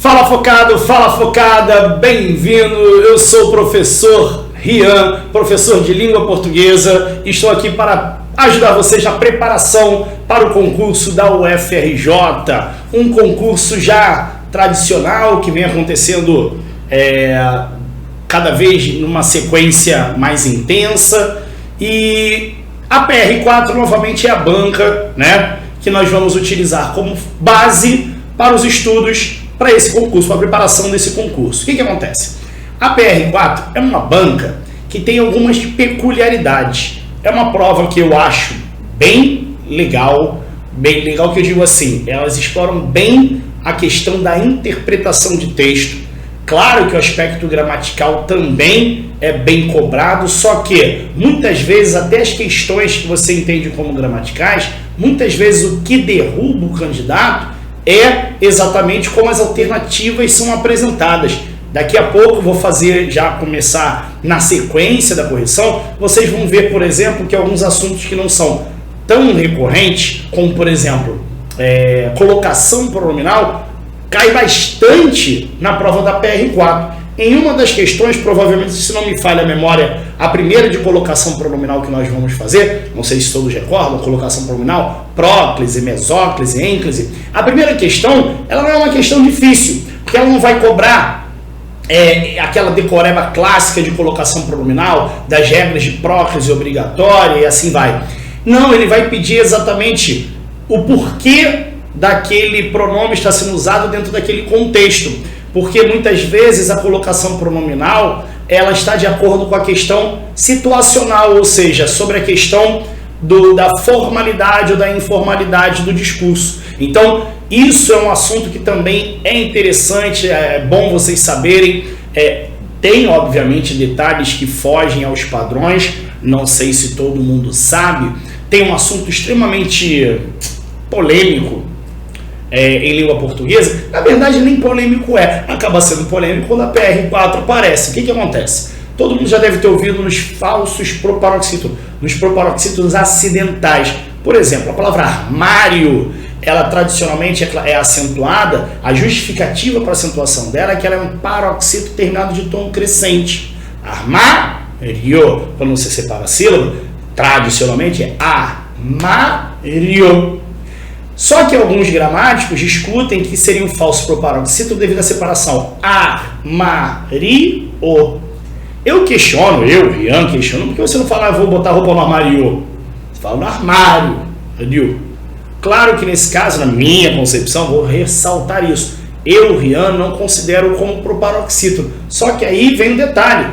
Fala focado, fala focada, bem-vindo, eu sou o professor Rian, professor de língua portuguesa, e estou aqui para ajudar vocês na preparação para o concurso da UFRJ, um concurso já tradicional que vem acontecendo cada vez numa sequência mais intensa, e a PR4 novamente é a banca, né, que nós vamos utilizar como base para os estudos para esse concurso, para a preparação desse concurso. O que acontece? A PR4 é uma banca que tem algumas peculiaridades. É uma prova que eu acho bem legal que eu digo assim, elas exploram bem a questão da interpretação de texto. Claro que o aspecto gramatical também é bem cobrado, só que muitas vezes até as questões que você entende como gramaticais, muitas vezes o que derruba o candidato é exatamente como as alternativas são apresentadas. Daqui a pouco vou começar na sequência da correção. Vocês vão ver, por exemplo, que alguns assuntos que não são tão recorrentes, como por exemplo, colocação pronominal, cai bastante na prova da PR4. Em uma das questões, provavelmente, se não me falha a memória, a primeira de colocação pronominal que nós vamos fazer, não sei se todos recordam, colocação pronominal, próclise, mesóclise, ênclise. A primeira questão, ela não é uma questão difícil, porque ela não vai cobrar aquela decoreba clássica de colocação pronominal, das regras de próclise obrigatória e assim vai. Não, ele vai pedir exatamente o porquê daquele pronome está sendo usado dentro daquele contexto. Porque muitas vezes a colocação pronominal ela está de acordo com a questão situacional, ou seja, sobre a questão da formalidade ou da informalidade do discurso. Então, isso é um assunto que também é interessante, é bom vocês saberem. Tem, obviamente, detalhes que fogem aos padrões, não sei se todo mundo sabe. Tem um assunto extremamente polêmico em língua portuguesa. Na verdade, nem polêmico acaba sendo polêmico quando a PR4 aparece. O que acontece? Todo mundo já deve ter ouvido nos falsos proparoxítonos, nos proparoxítonos acidentais. Por exemplo, a palavra armário, ela tradicionalmente é acentuada. A justificativa para a acentuação dela é que ela é um paroxítono terminado de tom crescente. Armário, quando você separa a sílaba, tradicionalmente é armário. Só que alguns gramáticos discutem que seria um falso proparoxítono devido à separação armário. Eu, Rian, questiono, porque você não fala, vou botar roupa no armário? Você fala no armário. Claro que nesse caso, na minha concepção, vou ressaltar isso. Eu, Rian, não considero como proparoxítono. Só que aí vem um detalhe.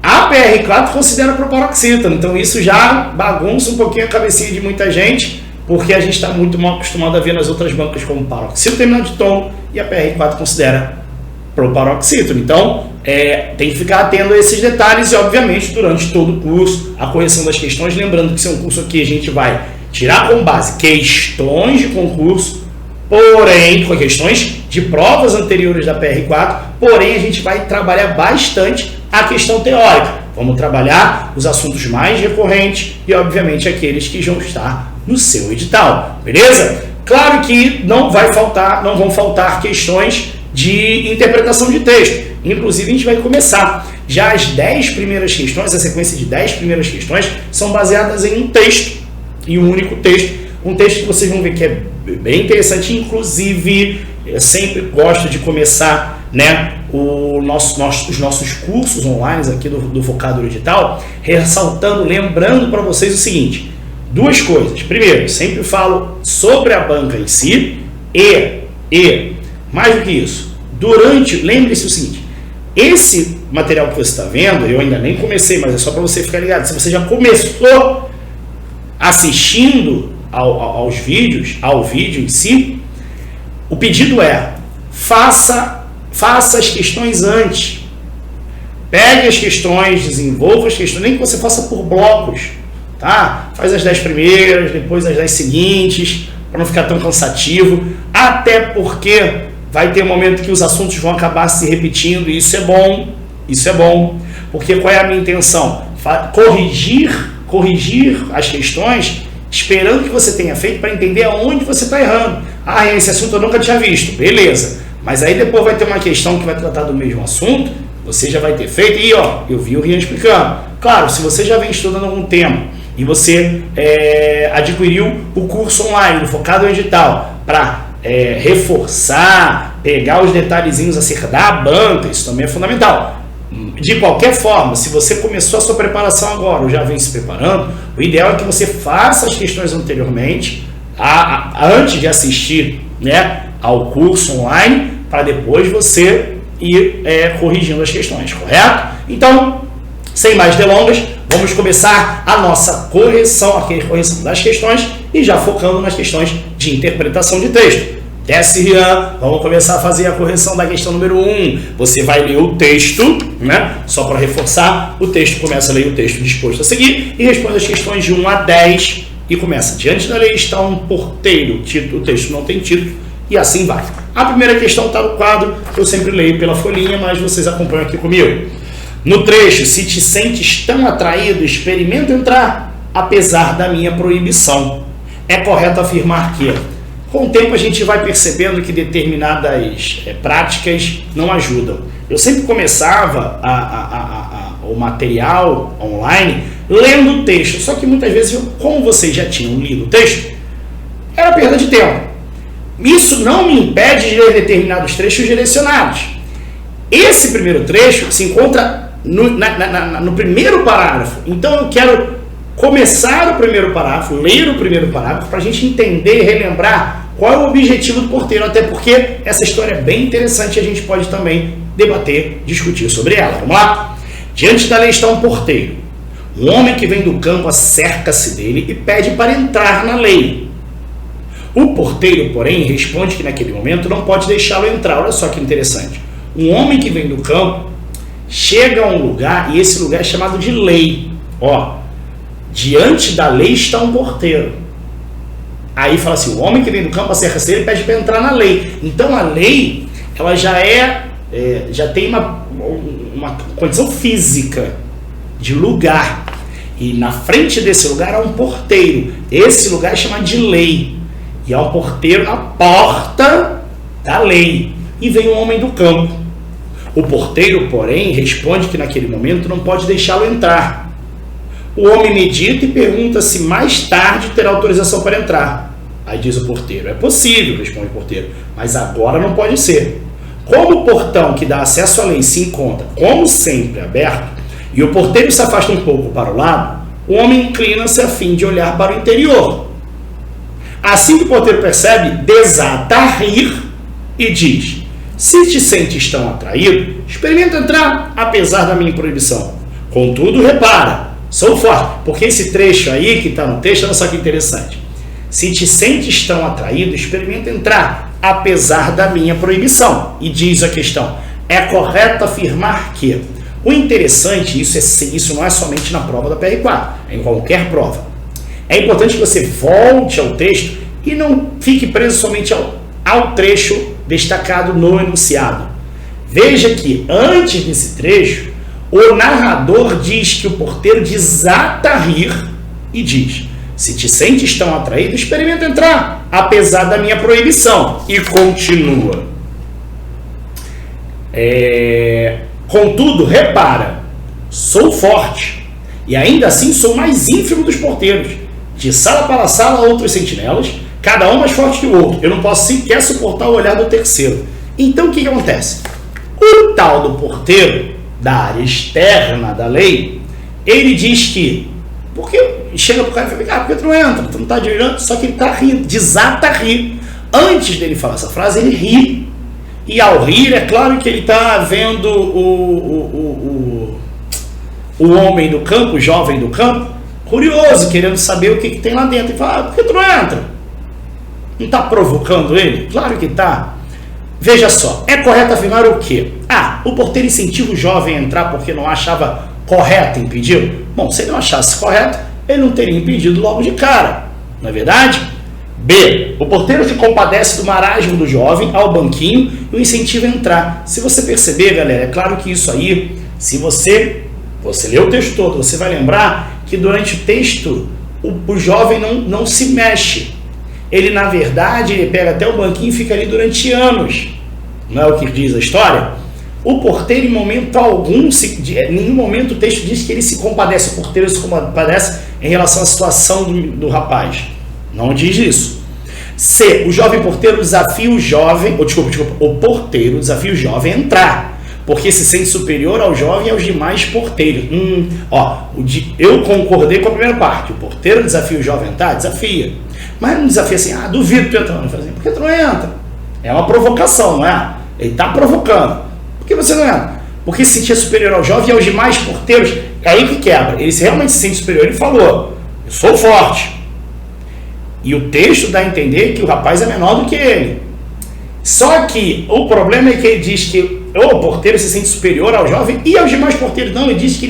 A PR4 considera proparoxítono, então isso já bagunça um pouquinho a cabecinha de muita gente, porque a gente está muito mal acostumado a ver nas outras bancas como paroxítono terminado de tom, e a PR4 considera proparoxítono. Então, tem que ficar atento a esses detalhes e, obviamente, durante todo o curso, a correção das questões. Lembrando que esse é um curso aqui, a gente vai tirar como base questões de concurso, porém, com questões de provas anteriores da PR4, porém, a gente vai trabalhar bastante a questão teórica. Vamos trabalhar os assuntos mais recorrentes e, obviamente, aqueles que vão estar no seu edital, beleza? Claro que não vão faltar questões de interpretação de texto. Inclusive, a gente vai começar. Já as 10 primeiras questões, a sequência de 10 primeiras questões, são baseadas em um texto, e um único texto. Um texto que vocês vão ver que é bem interessante. Inclusive, eu sempre gosto de começar, né, os nossos cursos online aqui do Vocábulo Digital, lembrando para vocês o seguinte: duas coisas. Primeiro, sempre falo sobre a banca em si e mais do que isso, lembre-se o seguinte: esse material que você está vendo, eu ainda nem comecei, mas é só para você ficar ligado. Se você já começou assistindo ao vídeo em si, o pedido é: faça as questões antes. Pegue as questões, desenvolva as questões, nem que você faça por blocos, tá? Faz as 10 primeiras, depois as 10 seguintes, para não ficar tão cansativo, até porque vai ter um momento que os assuntos vão acabar se repetindo, e isso é bom, porque qual é a minha intenção? Corrigir as questões, esperando que você tenha feito para entender aonde você está errando. Esse assunto eu nunca tinha visto, beleza. Mas aí depois vai ter uma questão que vai tratar do mesmo assunto, você já vai ter feito, e ó, eu vi o Rian explicando. Claro, se você já vem estudando há algum tempo e você adquiriu o curso online focado em edital para reforçar, pegar os detalhezinhos, acertar a banca, isso também é fundamental. De qualquer forma, se você começou a sua preparação agora ou já vem se preparando, o ideal é que você faça as questões anteriormente, antes de assistir, né, ao curso online, para depois você ir corrigindo as questões, correto? Então, sem mais delongas, vamos começar a nossa correção, a correção das questões e já focando nas questões de interpretação de texto. Desce, Rian, vamos começar a fazer a correção da questão número 1. Você vai ler o texto, né? Só para reforçar, o texto começa a ler o texto disposto a seguir e responde as questões de 1 a 10 e começa. Diante da lei está um porteiro, o texto não tem título e assim vai. A primeira questão está no quadro, eu sempre leio pela folhinha, mas vocês acompanham aqui comigo. No trecho, se te sentes tão atraído, experimenta entrar, apesar da minha proibição. É correto afirmar que, com o tempo, a gente vai percebendo que determinadas práticas não ajudam. Eu sempre começava o material online lendo o texto, só que muitas vezes, como vocês já tinham lido o texto, era perda de tempo. Isso não me impede de ler determinados trechos direcionados. Esse primeiro trecho se encontra no primeiro parágrafo. Então eu quero começar o primeiro parágrafo, ler o primeiro parágrafo, para a gente entender e relembrar qual é o objetivo do porteiro, até porque essa história é bem interessante e a gente pode também debater, discutir sobre ela. Vamos lá? Diante da lei está um porteiro. Um homem que vem do campo acerca-se dele e pede para entrar na lei. O porteiro, porém, responde que naquele momento não pode deixá-lo entrar. Olha só que interessante. Um homem que vem do campo chega a um lugar, e esse lugar é chamado de lei. Ó, diante da lei está um porteiro. Aí fala assim, o homem que vem do campo acerca-se dele pede para entrar na lei. Então a lei, ela já já tem uma condição física de lugar. E na frente desse lugar há um porteiro. Esse lugar é chamado de lei. E há um porteiro na porta da lei. E vem um homem do campo. O porteiro, porém, responde que naquele momento não pode deixá-lo entrar. O homem medita e pergunta se mais tarde terá autorização para entrar. Aí diz o porteiro, é possível, responde o porteiro, mas agora não pode ser. Como o portão que dá acesso à lei se encontra, como sempre, aberto, e o porteiro se afasta um pouco para o lado, o homem inclina-se a fim de olhar para o interior. Assim que o porteiro percebe, desata a rir e diz, se te sentes tão atraído, experimenta entrar, apesar da minha proibição. Contudo, repara, sou forte, porque esse trecho aí que está no texto, olha só que interessante. Se te sentes tão atraído, experimenta entrar, apesar da minha proibição. E diz a questão, é correto afirmar que... O interessante, isso não é somente na prova da PR4, é em qualquer prova. É importante que você volte ao texto e não fique preso somente ao trecho destacado no enunciado. Veja que antes desse trecho, o narrador diz que o porteiro desata a rir e diz, se te sentes tão atraído, experimenta entrar, apesar da minha proibição. E continua. Contudo, repara, sou forte, e ainda assim sou mais ínfimo dos porteiros. De sala para sala, outros sentinelas, cada um mais forte que o outro. Eu não posso sequer suportar o olhar do terceiro. Então, o que acontece? O tal do porteiro, da área externa da lei, ele diz que, porque chega pro cara e fala, por que tu não entra? Tu não tá admirando? Só que ele tá rindo, desata a rir. Antes dele falar essa frase, ele ri. E ao rir, é claro que ele está vendo o homem do campo, o jovem do campo, curioso, querendo saber o que tem lá dentro. E fala, por que tu não entra? Não está provocando ele? Claro que está. Veja só, é correto afirmar o quê? O porteiro incentiva o jovem a entrar porque não achava correto impedi-lo? Bom, se ele não achasse correto, ele não teria impedido logo de cara. Não é verdade? B. O porteiro se compadece do marasmo do jovem ao banquinho e o incentiva a entrar. Se você perceber, galera, é claro que isso aí, se você lê o texto todo, você vai lembrar que durante o texto o jovem não se mexe. Ele, na verdade, ele pega até o banquinho e fica ali durante anos. não é o que diz a história? O porteiro, em momento algum, em nenhum momento o texto diz que ele se compadece, o porteiro se compadece em relação à situação do rapaz. Não diz isso. C. O jovem porteiro desafia o jovem, o porteiro desafia o jovem a entrar, porque se sente superior ao jovem e aos demais porteiros. Eu concordei com a primeira parte. O porteiro desafia o jovem a entrar? Desafia. Mas não desafia assim, duvido tu entrar. Não fala assim, por que tu não entra? É uma provocação, não é? Ele está provocando. Por que você não entra? Porque se sentia superior ao jovem e aos demais porteiros. É aí que quebra. Ele realmente se sente superior. Ele falou, eu sou forte. E o texto dá a entender que o rapaz é menor do que ele. Só que o problema é que ele diz que o porteiro se sente superior ao jovem e aos demais porteiros. Não, ele diz que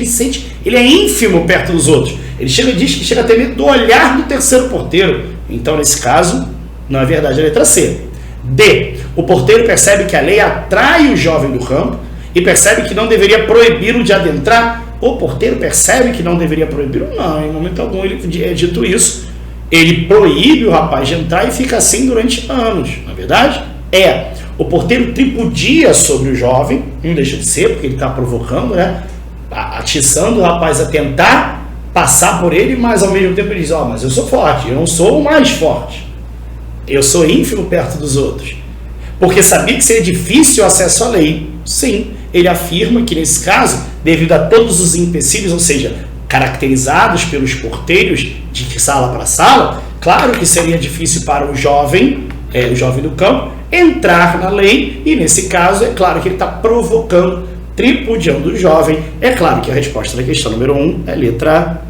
ele é ínfimo perto dos outros. Ele diz que chega a ter medo do olhar do terceiro porteiro. Então, nesse caso, não é verdade a letra C. D. O porteiro percebe que a lei atrai o jovem do campo e percebe que não deveria proibi-lo de adentrar. O porteiro percebe que não deveria proibi-lo? Não, em momento algum ele é dito isso. Ele proíbe o rapaz de entrar e fica assim durante anos, não é verdade? O porteiro tripudia sobre o jovem, não deixa de ser, porque ele está provocando, né? Atiçando o rapaz a tentar passar por ele, mas ao mesmo tempo ele diz, mas eu sou forte, eu não sou o mais forte. Eu sou ínfimo perto dos outros. Porque sabia que seria difícil o acesso à lei. Sim, ele afirma que nesse caso, devido a todos os empecilhos, ou seja, caracterizados pelos porteiros de sala para sala, claro que seria difícil para o jovem do campo, entrar na lei, e nesse caso é claro que ele está provocando, tripudiando o jovem. É claro que a resposta da questão número 1 é letra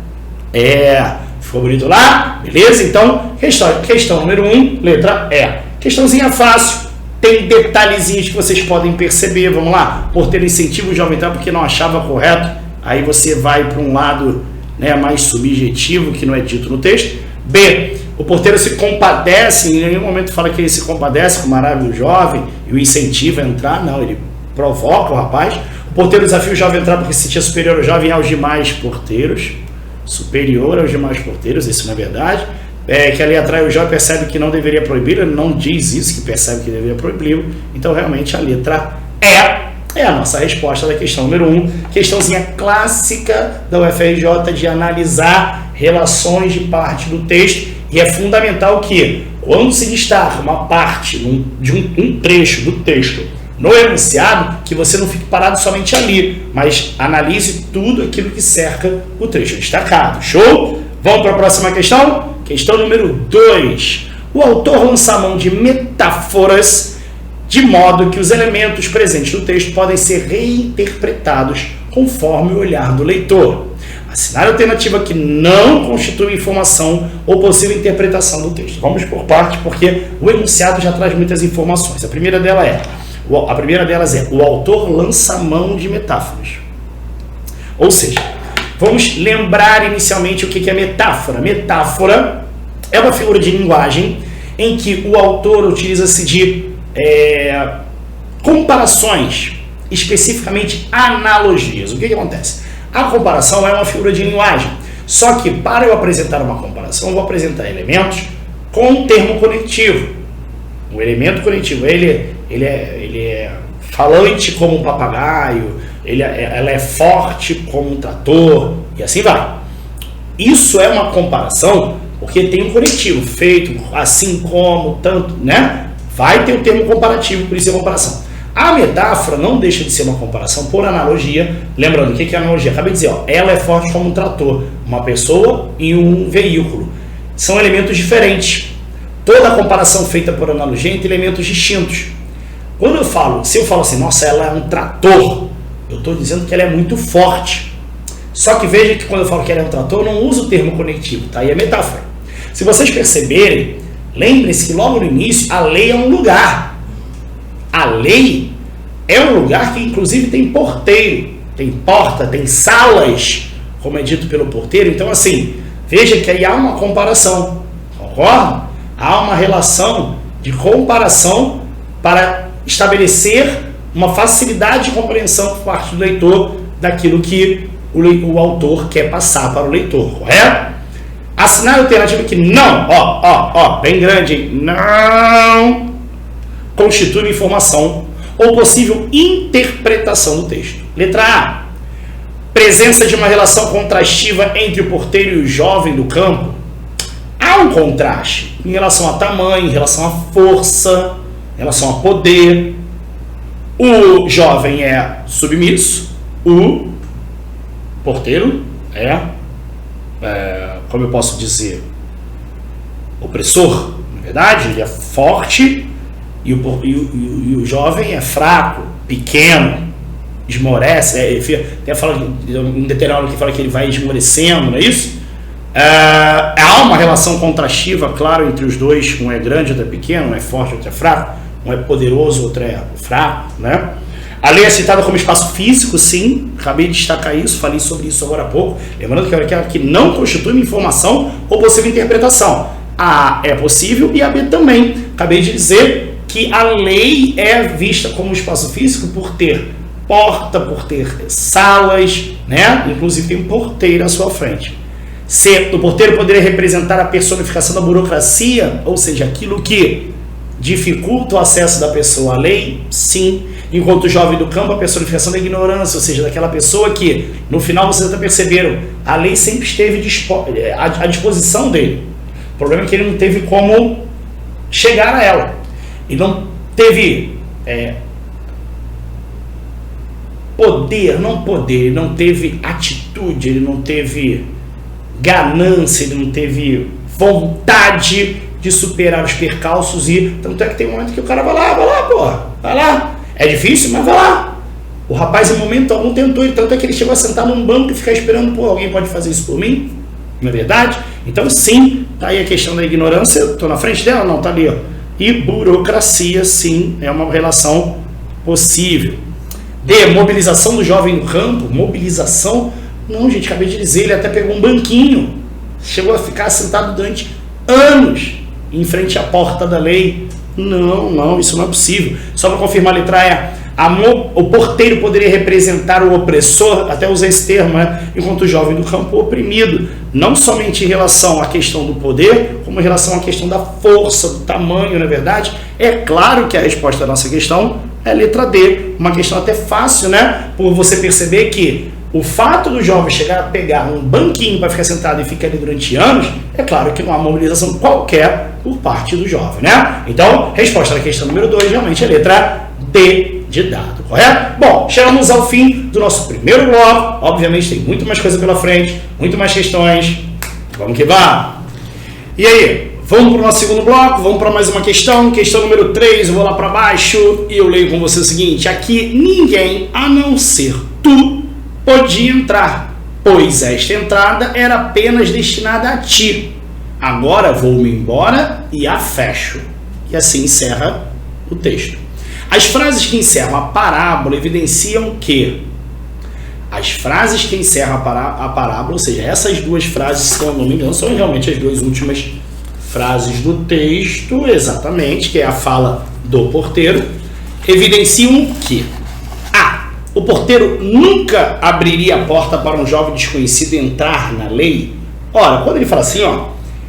E. Ficou bonito lá? Beleza? Então, questão número 1, letra E. Questãozinha fácil, tem detalhezinhos que vocês podem perceber. Vamos lá. Porteiro incentiva o jovem a entrar porque não achava correto. Aí você vai para um lado, né, mais subjetivo, que não é dito no texto. B. O porteiro se compadece, em nenhum momento fala que ele se compadece com o maravilhoso jovem e o incentiva a entrar. Não, ele provoca o rapaz. O porteiro desafia o jovem a entrar porque se sentia superior ao jovem e aos demais porteiros. Superior aos demais porteiros, isso não é verdade. Que ali atrai o jovem, percebe que não deveria proibir, ele não diz isso, que percebe que deveria proibir. Então, realmente, a letra E é a nossa resposta da questão número 1. Questãozinha clássica da UFRJ de analisar relações de parte do texto. E é fundamental que, quando se destaca uma parte de um trecho do texto no enunciado, que você não fique parado somente ali, mas analise tudo aquilo que cerca o trecho destacado. Show? Vamos para a próxima questão? Questão número 2. O autor lança a mão de metáforas de modo que os elementos presentes no texto podem ser reinterpretados conforme o olhar do leitor. Assinale a alternativa que não constitui informação ou possível interpretação do texto. Vamos por parte, porque o enunciado já traz muitas informações. A primeira delas é o autor lança a mão de metáforas. Ou seja, vamos lembrar inicialmente o que é metáfora. Metáfora é uma figura de linguagem em que o autor utiliza-se de comparações, especificamente analogias. O que acontece? A comparação é uma figura de linguagem, só que para eu apresentar uma comparação, eu vou apresentar elementos com um termo conectivo. O elemento conectivo, ele é falante como um papagaio, ela é forte como um trator, e assim vai. Isso é uma comparação porque tem um conectivo feito assim como, tanto, né? Vai ter o termo comparativo, por isso é comparação. A metáfora não deixa de ser uma comparação por analogia. Lembrando, o que é analogia? Acabei de dizer, ela é forte como um trator, uma pessoa e um veículo. São elementos diferentes. Toda a comparação feita por analogia é entre elementos distintos. Se eu falo assim, nossa, ela é um trator, eu estou dizendo que ela é muito forte. Só que veja que quando eu falo que ela é um trator, eu não uso o termo conectivo, tá? Aí é metáfora. Se vocês perceberem, lembrem-se que logo no início, a lei é um lugar. A lei é um lugar que inclusive tem porteiro, tem porta, tem salas, como é dito pelo porteiro. Então assim, veja que aí há uma comparação, concorda? Há uma relação de comparação para estabelecer uma facilidade de compreensão por parte do leitor daquilo que o autor quer passar para o leitor, correto? Assinale a alternativa que não, bem grande, não constitui informação ou possível interpretação do texto. Letra A. Presença de uma relação contrastiva entre o porteiro e o jovem do campo. Há um contraste em relação a tamanho, em relação a força, em relação a poder. O jovem é submisso, o porteiro como eu posso dizer, opressor, na verdade, ele é forte e o jovem é fraco, pequeno, esmorece, tem um determinado que fala que ele vai esmorecendo, não é isso? Há uma relação contrastiva, claro, entre os dois, um é grande, outro é pequeno, um é forte, outro é fraco, um é poderoso, outro é fraco, né? A lei é citada como espaço físico, sim, acabei de destacar isso, falei sobre isso agora há pouco, lembrando que é aquela que não constitui uma informação ou possível interpretação. A é possível e a B também. Acabei de dizer que a lei é vista como espaço físico por ter porta, por ter salas, né? Inclusive tem um porteiro à sua frente. C, o porteiro poderia representar a personificação da burocracia, ou seja, aquilo que dificulta o acesso da pessoa à lei, sim. Enquanto o jovem do campo, a personificação da ignorância, ou seja, daquela pessoa que, no final, vocês até perceberam, a lei sempre esteve à disposição dele. O problema é que ele não teve como chegar a ela. Ele não teve ele não teve atitude, ele não teve ganância, ele não teve vontade de superar os percalços e tanto é que tem um momento que o cara vai lá. É difícil, mas vai lá. O rapaz em momento algum tentou, e tanto é que ele chegou a sentar num banco e ficar esperando, alguém pode fazer isso por mim? Não é verdade? Então sim, tá aí a questão da ignorância, estou na frente dela? Não, tá ali, ó. E burocracia, sim, é uma relação possível. D, mobilização do jovem no campo. Mobilização? Não, gente, acabei de dizer, ele até pegou um banquinho, chegou a ficar sentado durante anos em frente à porta da lei. Não, isso não é possível. Só para confirmar a letra E, o porteiro poderia representar o opressor, até usei esse termo, né? Enquanto o jovem do campo, o oprimido, não somente em relação à questão do poder, como em relação à questão da força, do tamanho, na verdade. É claro que a resposta da nossa questão é a letra D, uma questão até fácil, né? Por você perceber que o fato do jovem chegar a pegar um banquinho para ficar sentado e ficar ali durante anos, é claro que não há mobilização qualquer por parte do jovem, né? Então, resposta da questão número 2, realmente é a letra D de dado, correto? Bom, chegamos ao fim do nosso primeiro bloco. Obviamente tem muito mais coisa pela frente, muito mais questões. Vamos que vamos! E aí, vamos para o nosso segundo bloco, vamos para mais uma questão. Questão número 3, eu vou lá para baixo e eu leio com você o seguinte: aqui ninguém, a não ser tu, podia entrar, pois esta entrada era apenas destinada a ti. Agora vou-me embora e a fecho. E assim encerra o texto. As frases que encerram a parábola evidenciam que as frases que encerram a parábola, ou seja, essas duas frases, se não me engano, são realmente as duas últimas frases do texto, exatamente, que é a fala do porteiro, evidenciam que o porteiro nunca abriria a porta para um jovem desconhecido entrar na lei. Ora, quando ele fala assim,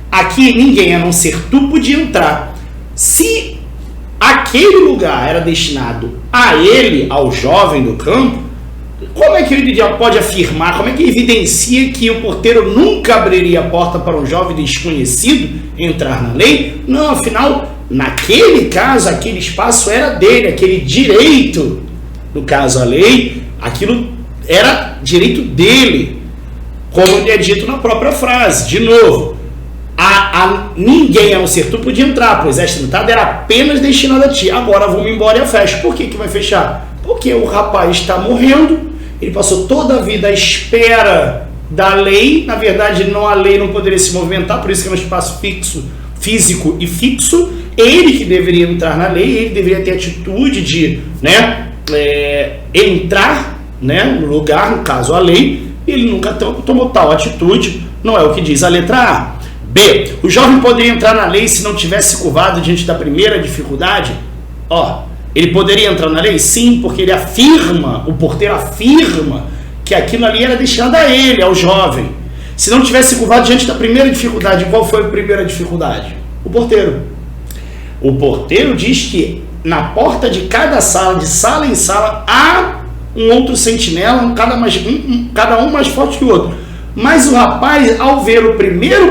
aqui ninguém a não ser tu podia entrar. Se aquele lugar era destinado a ele, ao jovem do campo, como é que ele pode afirmar, como é que evidencia que o porteiro nunca abriria a porta para um jovem desconhecido entrar na lei? Não, afinal, naquele caso, aquele espaço era dele, aquele direito. No caso, a lei, aquilo era direito dele, como é dito na própria frase. De novo, ninguém a não ser tu podia entrar, pois esta entrada era apenas destinada a ti. Agora vou-me embora e eu fecho. Por que vai fechar? Porque o rapaz está morrendo, ele passou toda a vida à espera da lei. Na verdade, a lei não poderia se movimentar, por isso que é um espaço físico e fixo. Ele que deveria entrar na lei, ele deveria ter atitude de, entrar, no lugar, no caso a lei. Ele nunca tomou tal atitude, não é o que diz a letra A. B, o jovem poderia entrar na lei se não tivesse curvado diante da primeira dificuldade? Ele poderia entrar na lei? Sim, porque o porteiro afirma que aquilo ali era destinado a ele, ao jovem. Se não tivesse curvado diante da primeira dificuldade, qual foi a primeira dificuldade? O porteiro. O porteiro diz que na porta de cada sala, de sala em sala, há um outro sentinela, cada um mais forte que o outro. Mas o rapaz, ao ver o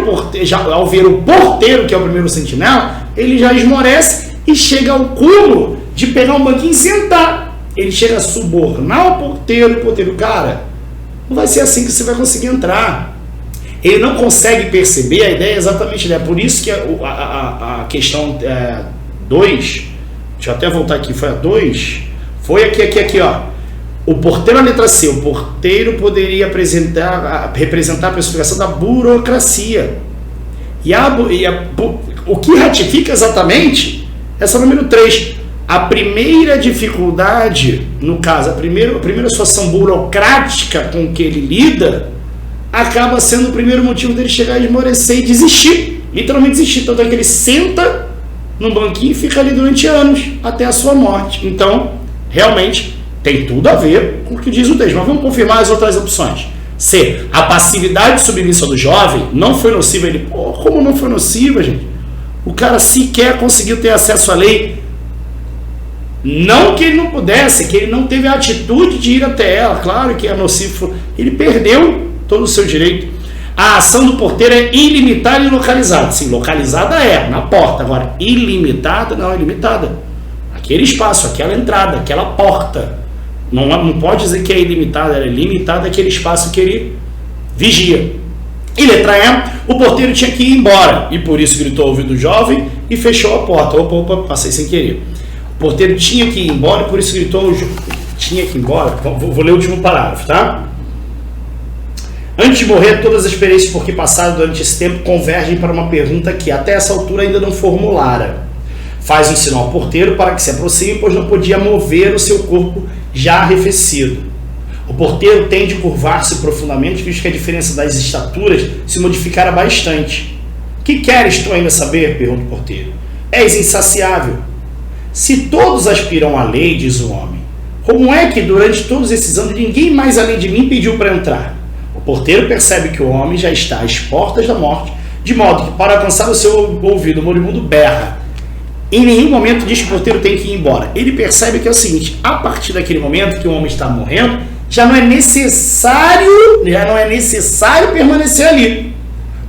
porteiro, que é o primeiro sentinela, ele já esmorece e chega ao cúmulo de pegar um banquinho e sentar. Ele chega a subornar o porteiro, cara, não vai ser assim que você vai conseguir entrar. Ele não consegue perceber a ideia exatamente, né? Por isso que a questão 2, deixa eu até voltar aqui, foi a 2, foi aqui, ó. O porteiro, a letra C, o porteiro poderia representar a personificação da burocracia. O que ratifica exatamente essa número 3. A primeira dificuldade, no caso, a primeira situação burocrática com que ele lida, acaba sendo o primeiro motivo dele chegar a esmorecer e desistir. Literalmente desistir. Tanto é que ele senta num banquinho e fica ali durante anos, até a sua morte. Então, realmente, tem tudo a ver com o que diz o texto. Mas vamos confirmar as outras opções. C. A passividade submissa do jovem não foi nociva. Ele, como não foi nociva, gente? O cara sequer conseguiu ter acesso à lei. Não que ele não pudesse, que ele não teve a atitude de ir até ela. Claro que é nocivo. Ele perdeu todo o seu direito. A ação do porteiro é ilimitada e localizada. Sim, localizada na porta. Agora, ilimitada, não é limitada. Aquele espaço, aquela entrada, aquela porta. Não pode dizer que é ilimitada, ela é limitada àquele espaço que ele vigia. E letra E, o porteiro tinha que ir embora, e por isso gritou ao ouvido do jovem e fechou a porta. Opa, passei sem querer. O porteiro tinha que ir embora, e por isso gritou tinha que ir embora. Vou ler o último parágrafo, tá? Antes de morrer, todas as experiências por que passaram durante esse tempo convergem para uma pergunta que até essa altura ainda não formulara. Faz um sinal ao porteiro para que se aproxime, pois não podia mover o seu corpo já arrefecido. O porteiro tende a curvar-se profundamente, visto que a diferença das estaturas se modificara bastante. Que queres tu ainda saber? Pergunta o porteiro. És insaciável. Se todos aspiram à lei, diz o homem, como é que durante todos esses anos ninguém mais além de mim pediu para entrar? O porteiro percebe que o homem já está às portas da morte, de modo que para alcançar o seu ouvido, o moribundo berra. Em nenhum momento diz que o porteiro tem que ir embora. Ele percebe que é o seguinte, a partir daquele momento que o homem está morrendo, já não é necessário permanecer ali,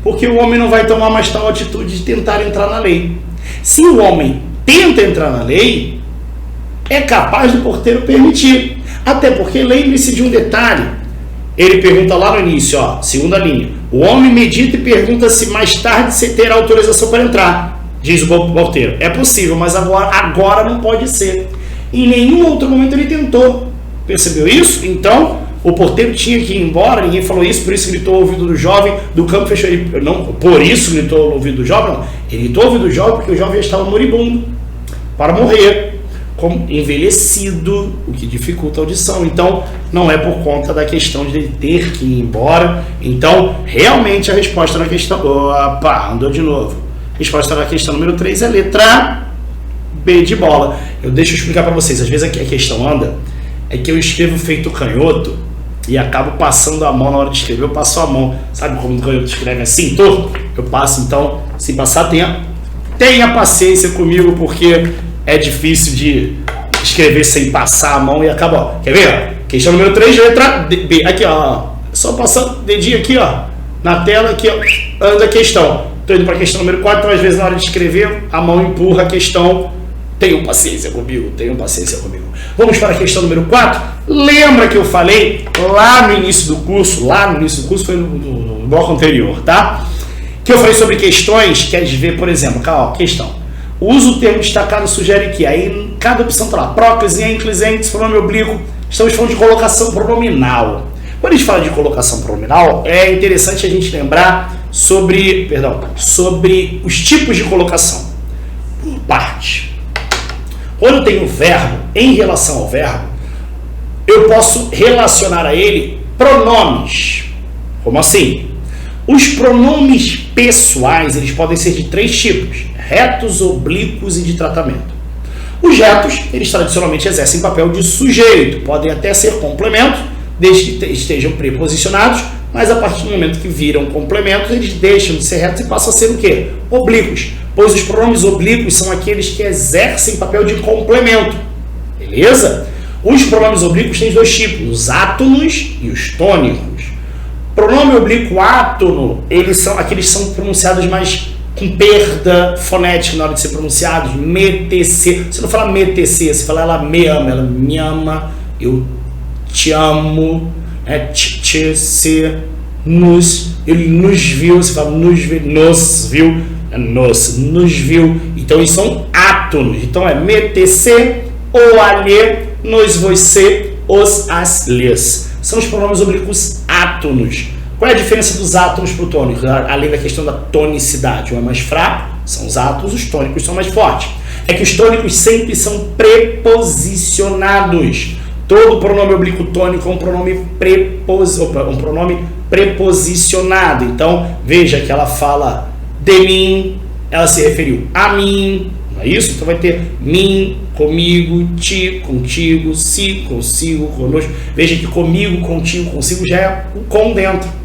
porque o homem não vai tomar mais tal atitude de tentar entrar na lei. Se o homem tenta entrar na lei, é capaz do porteiro permitir, até porque lembre-se de um detalhe. Ele pergunta lá no início, segunda linha, o homem medita e pergunta se mais tarde se terá autorização para entrar. Diz o porteiro, é possível, mas agora não pode ser. Em nenhum outro momento ele tentou. Percebeu isso? Então, o porteiro tinha que ir embora, ninguém falou isso, por isso gritou ao ouvido do jovem, do campo fechou ele. Não, por isso gritou ao ouvido do jovem, não. Ele gritou ao ouvido do jovem porque o jovem já estava moribundo, para morrer, como envelhecido, o que dificulta a audição. Então, não é por conta da questão de ele ter que ir embora. Então, realmente a resposta na questão... Opa, andou de novo. A resposta na questão número 3 é letra B de bola. Deixa eu explicar para vocês. Às vezes a questão anda é que eu escrevo feito canhoto e acabo passando a mão na hora de escrever. Eu passo a mão. Sabe como o canhoto escreve assim, torto? Eu passo, então, se passar, tenha paciência comigo, porque é difícil de escrever sem passar a mão e acaba. Quer ver? Questão número 3, letra B. Aqui, só passar o dedinho aqui, na tela, aqui, anda a questão. Estou indo para a questão número 4, então às vezes na hora de escrever, a mão empurra a questão. Tenham paciência comigo. Vamos para a questão número 4. Lembra que eu falei lá no início do curso, foi no bloco anterior, tá? Que eu falei sobre questões, queres ver, por exemplo, questão. Usa o termo destacado sugere que, aí em cada opção está lá, próclise, ênclise, pronome oblíquo, estamos falando de colocação pronominal. Quando a gente fala de colocação pronominal, é interessante a gente lembrar sobre os tipos de colocação. Por parte. Quando eu tenho o verbo, em relação ao verbo, eu posso relacionar a ele pronomes. Como assim? Os pronomes pessoais, eles podem ser de 3 tipos: retos, oblíquos e de tratamento. Os retos, eles tradicionalmente exercem papel de sujeito, podem até ser complementos, desde que estejam preposicionados, mas a partir do momento que viram complementos, eles deixam de ser retos e passam a ser o quê? Oblíquos, pois os pronomes oblíquos são aqueles que exercem papel de complemento, beleza? Os pronomes oblíquos têm dois tipos, os átonos e os tônicos. Pronome oblíquo átono, aqueles são pronunciados mais com perda fonética na hora de ser pronunciados, metc. Você não fala metc, você fala ela me ama, ela me ama, eu te amo, se, nos, ele nos viu, você fala nos viu, nos viu. Então eles são átonos. Então é metc, o, alhe, nos, você, os, as, lhes. São os pronomes oblíquos átonos. Qual é a diferença dos átonos para o tônico? Além da questão da tonicidade, um é mais fraco, são os átonos, os tônicos são mais fortes. É que os tônicos sempre são preposicionados. Todo pronome oblíquo tônico é um pronome preposicionado. Então, veja que ela fala de mim, ela se referiu a mim, não é isso? Então vai ter mim, comigo, ti, contigo, si, consigo, conosco. Veja que comigo, contigo, consigo já é o com dentro.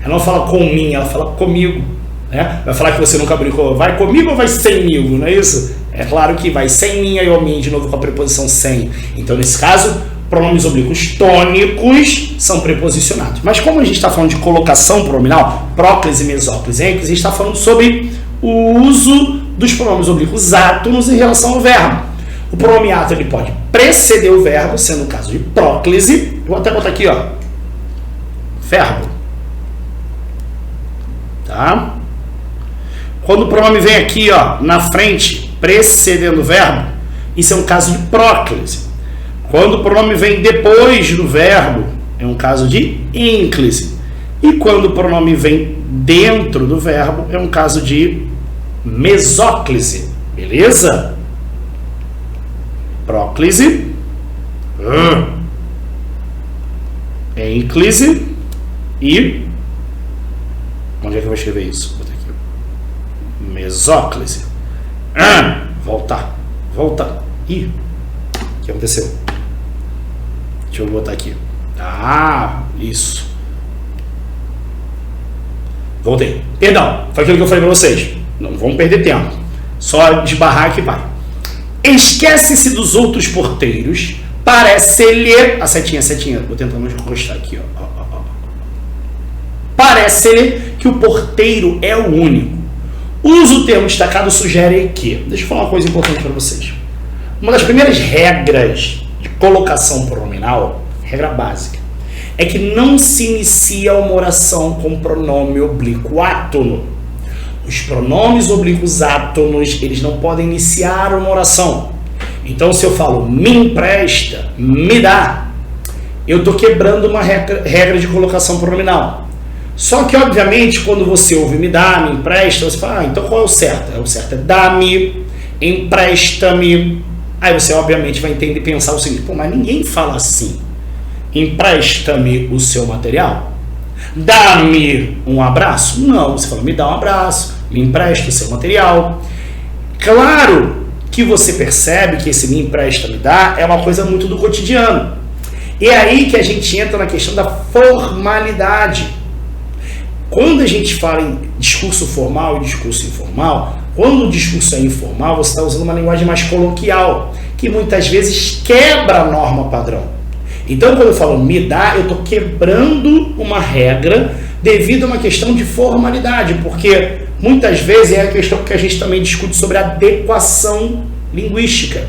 Ela não fala com mim, ela fala comigo. Né? Vai falar que você nunca brincou, vai comigo ou vai semigo, não é isso? É claro que vai sem mim, aí o mim de novo com a preposição sem. Então, nesse caso, pronomes oblíquos tônicos são preposicionados. Mas como a gente está falando de colocação pronominal, próclise, mesóclise, ênclise, a gente está falando sobre o uso dos pronomes oblíquos átonos em relação ao verbo. O pronome átono ele pode preceder o verbo, sendo o caso de próclise. Eu vou até botar aqui, ó, verbo. Tá? Quando o pronome vem aqui, ó, na frente, precedendo o verbo, isso é um caso de próclise. Quando o pronome vem depois do verbo, é um caso de ênclise. E quando o pronome vem dentro do verbo, é um caso de mesóclise. Beleza? Próclise, ênclise e... onde é que eu vou escrever isso? Vou botar aqui. Mesóclise. Voltar. Ih, o que aconteceu? Deixa eu botar aqui. Isso. Voltei. Perdão, foi aquilo que eu falei para vocês. Não vamos perder tempo. Só desbarrar que vai. Esquece-se dos outros porteiros. Parece-lhe... A setinha. Vou tentar mais encostar aqui, ó. Parece-lhe que o porteiro é o único. Usa o termo destacado sugere que... Deixa eu falar uma coisa importante para vocês. Uma das primeiras regras de colocação pronominal, regra básica, é que não se inicia uma oração com pronome oblíquo átono. Os pronomes oblíquos átonos, eles não podem iniciar uma oração. Então, se eu falo me empresta, me dá, eu estou quebrando uma regra de colocação pronominal. Só que, obviamente, quando você ouve me dá, me empresta, você fala, então qual é o certo? O certo é dá-me, empresta-me. Aí você, obviamente, vai entender e pensar o seguinte, pô, mas ninguém fala assim. Empresta-me o seu material? Dá-me um abraço? Não, você fala, me dá um abraço, me empresta o seu material. Claro que você percebe que esse me empresta, me dá, é uma coisa muito do cotidiano. E é aí que a gente entra na questão da formalidade. Quando a gente fala em discurso formal e discurso informal, quando o discurso é informal, você está usando uma linguagem mais coloquial, que muitas vezes quebra a norma padrão. Então, quando eu falo me dá, eu estou quebrando uma regra devido a uma questão de formalidade, porque muitas vezes é a questão que a gente também discute sobre adequação linguística.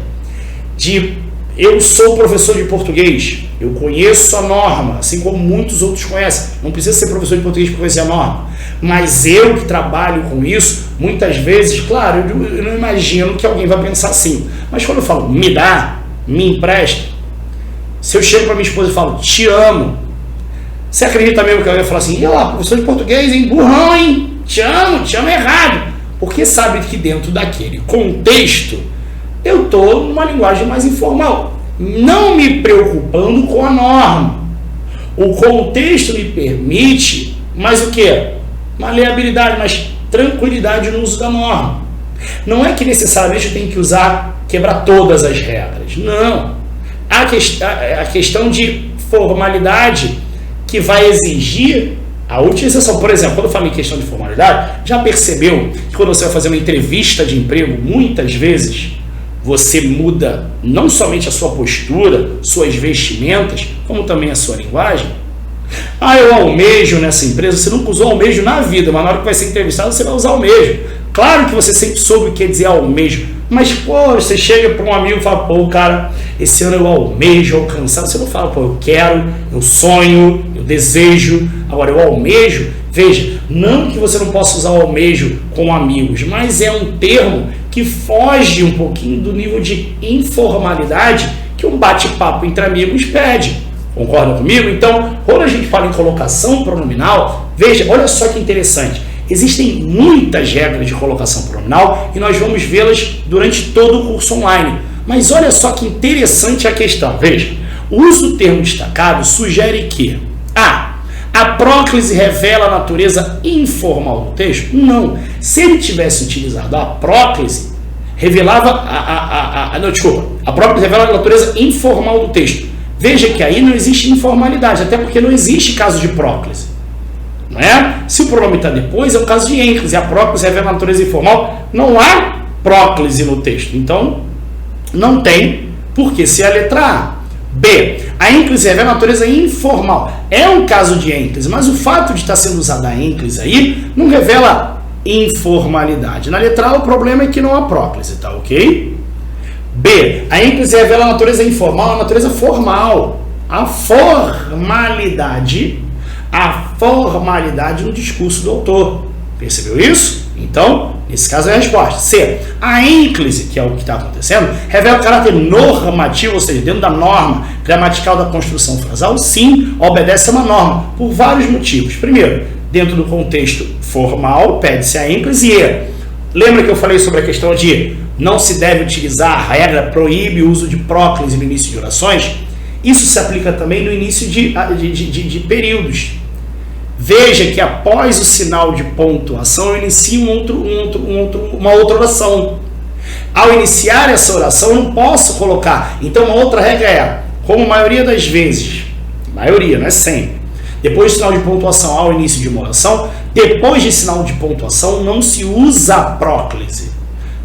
Eu sou professor de português, eu conheço a norma, assim como muitos outros conhecem. Não precisa ser professor de português para conhecer a norma. Mas eu que trabalho com isso, muitas vezes, claro, eu não imagino que alguém vai pensar assim. Mas quando eu falo me dá, me empresta, se eu chego para minha esposa e falo te amo, você acredita mesmo que ela vai falar assim, e lá, professor de português, hein, burrão, hein, te amo errado. Porque sabe que dentro daquele contexto, eu estou numa linguagem mais informal, não me preocupando com a norma. O contexto me permite, mas o quê? Maleabilidade, mas tranquilidade no uso da norma. Não é que necessariamente eu tenho que quebrar todas as regras. Não. A questão de formalidade que vai exigir A utilização, por exemplo, quando eu falo em questão de formalidade, já percebeu que quando você vai fazer uma entrevista de emprego, muitas vezes você muda não somente a sua postura, suas vestimentas, como também a sua linguagem? Ah, eu almejo nessa empresa. Você nunca usou almejo na vida, mas na hora que vai ser entrevistado você vai usar almejo. Claro que você sempre soube o que quer dizer almejo, mas pô, você chega para um amigo e fala, pô, cara, esse ano eu almejo alcançar. Você não fala, pô, eu quero, eu sonho, eu desejo. Agora, eu almejo, veja, não que você não possa usar o almejo com amigos, mas é um termo que foge um pouquinho do nível de informalidade que um bate-papo entre amigos pede. Concorda comigo? Então, quando a gente fala em colocação pronominal, veja, olha só que interessante. Existem muitas regras de colocação pronominal e nós vamos vê-las durante todo o curso online. Mas olha só que interessante a questão. Veja, o uso do termo destacado sugere que a próclise revela a natureza informal do texto? Não. Se ele tivesse utilizado a próclise, revelava a próclise revela a natureza informal do texto. Veja que aí não existe informalidade, até porque não existe caso de próclise. Não é? Se o pronome está depois, é um caso de ênclise. A próclise revela a natureza informal, não há próclise no texto. Então, não tem por que ser a letra A. B. A ênclise revela a natureza informal. É um caso de ênclise, mas o fato de estar sendo usada a ênclise aí não revela informalidade. Na letra A, o problema é que não há próclise, tá ok? B. A ênclise revela a natureza informal, a natureza formal. A formalidade no discurso do autor. Percebeu isso? Então, nesse caso é a resposta. C. A ênclise, que é o que está acontecendo, revela o caráter normativo, ou seja, dentro da norma gramatical da construção frasal, sim, obedece a uma norma, por vários motivos. Primeiro, dentro do contexto formal, pede-se a ênclise. E lembra que eu falei sobre a questão de não se deve utilizar, a regra proíbe o uso de próclise no início de orações? Isso se aplica também no início de períodos. Veja que após o sinal de pontuação, eu inicio uma outra oração. Ao iniciar essa oração, eu não posso colocar. Então, uma outra regra é, como a maioria das vezes, maioria, não é sempre, depois do sinal de pontuação ao início de uma oração, depois de sinal de pontuação não se usa próclise.